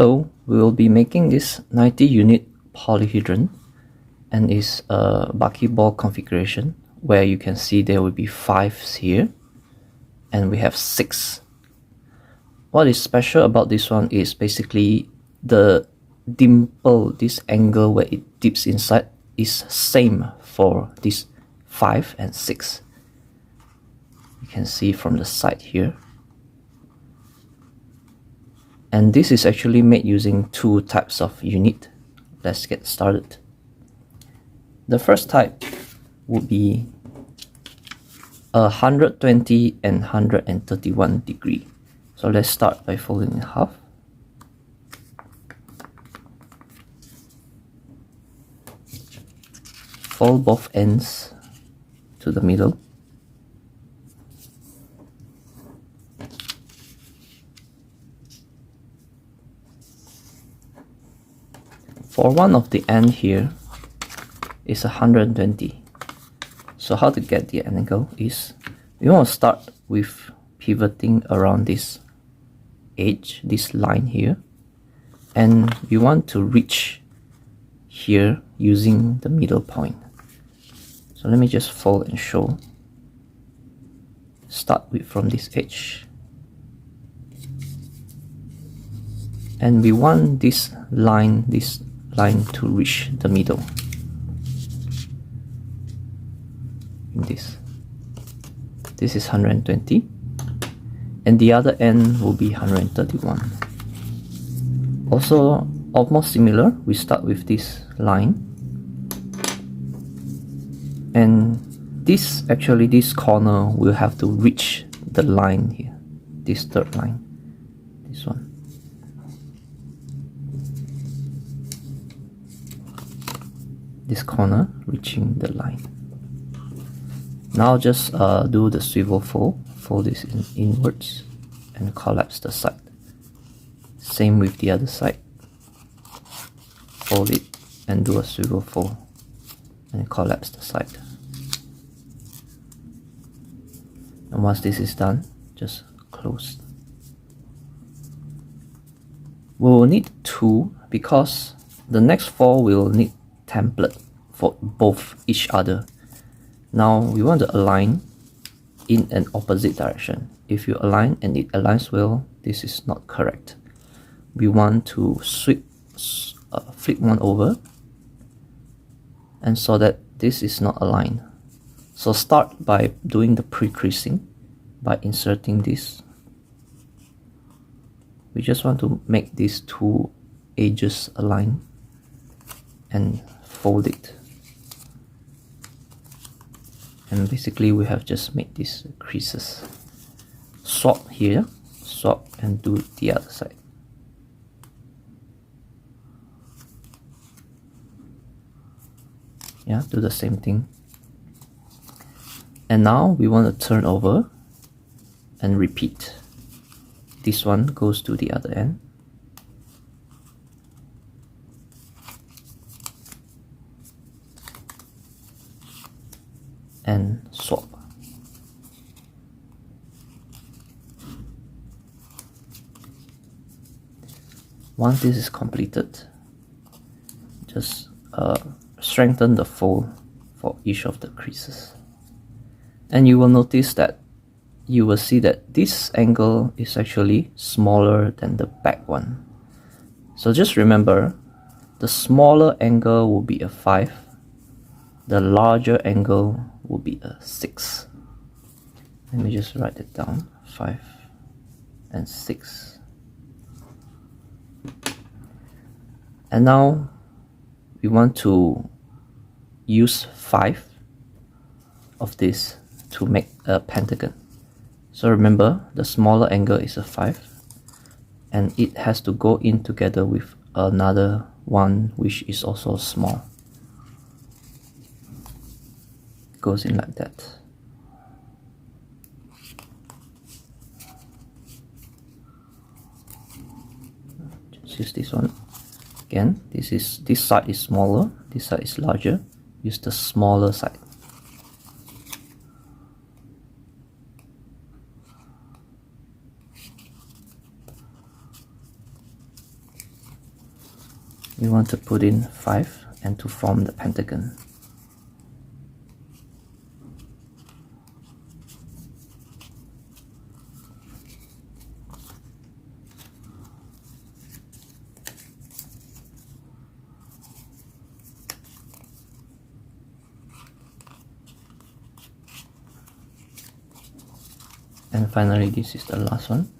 Hello, we will be making this 90 unit polyhedron, and it's a buckyball configuration where you can see there will be 5s here and we have 6. What is special about this one is basically the dimple, this angle where it dips inside is same for this 5 and 6. You can see from the side here. And this is actually made using 2 types of unit. Let's get started. The first type would be 120 and 131 degree. So let's start by folding in half. Fold both ends to the middle. For one of the end here is 120. So how to get the angle is, we want to start with pivoting around this edge, this line here, and we want to reach here using the middle point. So let me just fold and show. Start with from this edge, and we want this line to reach the middle in this is 120, and the other end will be 131. Also almost similar, we start with this line, and this corner will have to reach the line here, this third line, this one. This corner reaching the line. Now just do the swivel fold this inwards and collapse the side. Same with the other side. Fold it and do a swivel fold and collapse the side. And once this is done, just close. We will need 2 because the next 4 will need template for both each other. Now we want to align in an opposite direction. If you align and it aligns well, this is not correct. We want to flip one over, and so that this is not aligned. So start by doing the pre-creasing by inserting this. We just want to make these 2 edges align and fold it, and basically we have just made these creases. Swap here, swap, and do the other side. Yeah, do the same thing. And now we want to turn over and repeat. This one goes to the other end. And swap. Once this is completed, just strengthen the fold for each of the creases, and you will notice that you will see that this angle is actually smaller than the back one. So just remember, the smaller angle will be a 5, the larger angle will be a 6. Let me just write it down, 5 and 6. And now we want to use 5 of this to make a pentagon. So remember, the smaller angle is a 5, and it has to go in together with another one which is also small. Goes in like that. Just use this one. Again, this side is smaller, this side is larger. Use the smaller side. we want to put in 5 and to form the pentagon. And finally, this is the last one.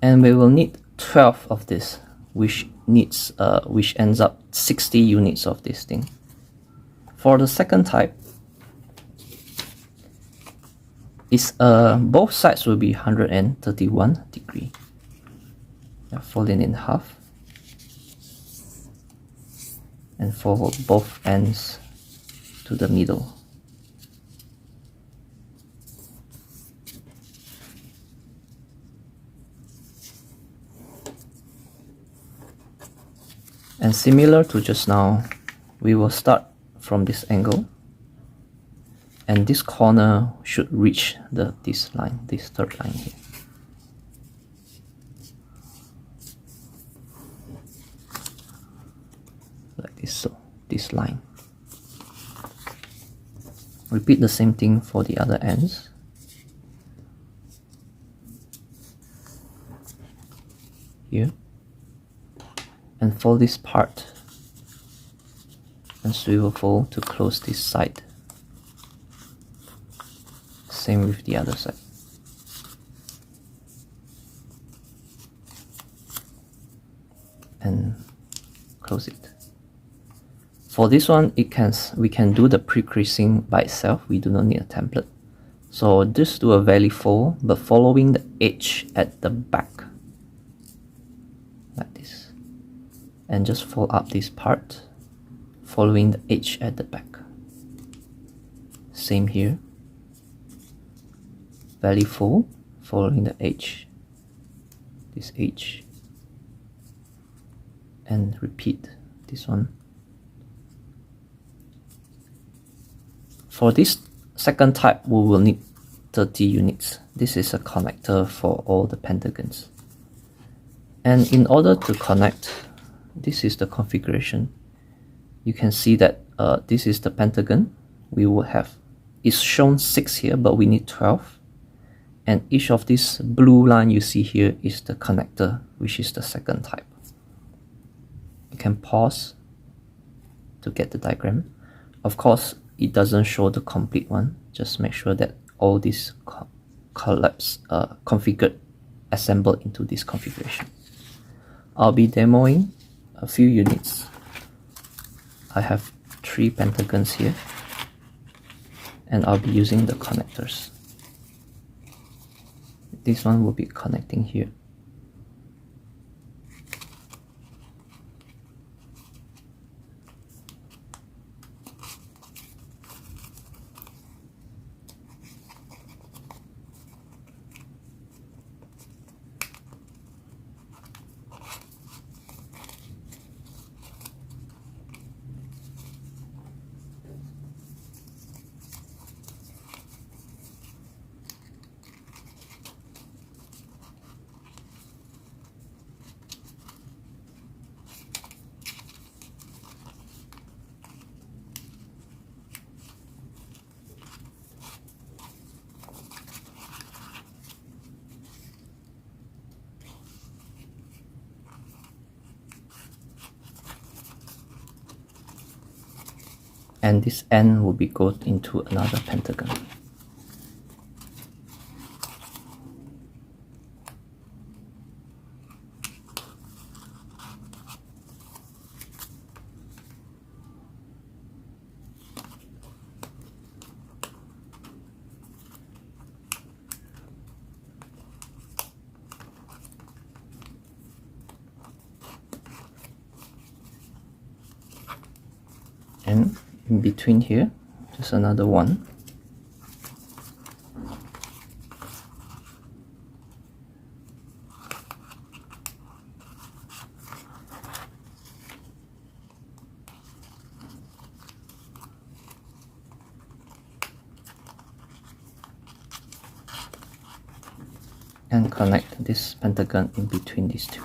And we will need 12 of this, which ends up 60 units of this thing. For the second type, both sides will be 131 degree. Fold it in half and fold both ends to the middle. And similar to just now, we will start from this angle, and this corner should reach this line, this third line here. Like this, so this line. Repeat the same thing for the other ends. Here. And fold this part and swivel fold to close this side. Same with the other side. And close it. For this one, we can do the pre-creasing by itself. We do not need a template. So just do a valley fold, but following the edge at the back, like this, and just fold up this part, following the edge at the back. Same here. Valley fold, following the edge, this edge, and repeat this one. For this second type, we will need 30 units. This is a connector for all the pentagons. And in order to connect, this is the configuration. You can see that this is the pentagon. We will have, it's shown 6 here, but we need 12. And each of this blue line you see here is the connector, which is the second type. You can pause to get the diagram. Of course, it doesn't show the complete one. Just make sure that all these configured, assembled into this configuration. I'll be demoing a few units. I have 3 pentagons here, and I'll be using the connectors. This one will be connecting here. And this end will be go into another pentagon. And in between here, just another one. and connect this pentagon in between these two.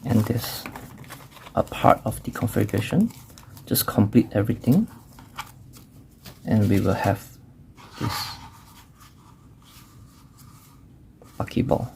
And this a part of the configuration. Just complete everything and we will have this Buckyball.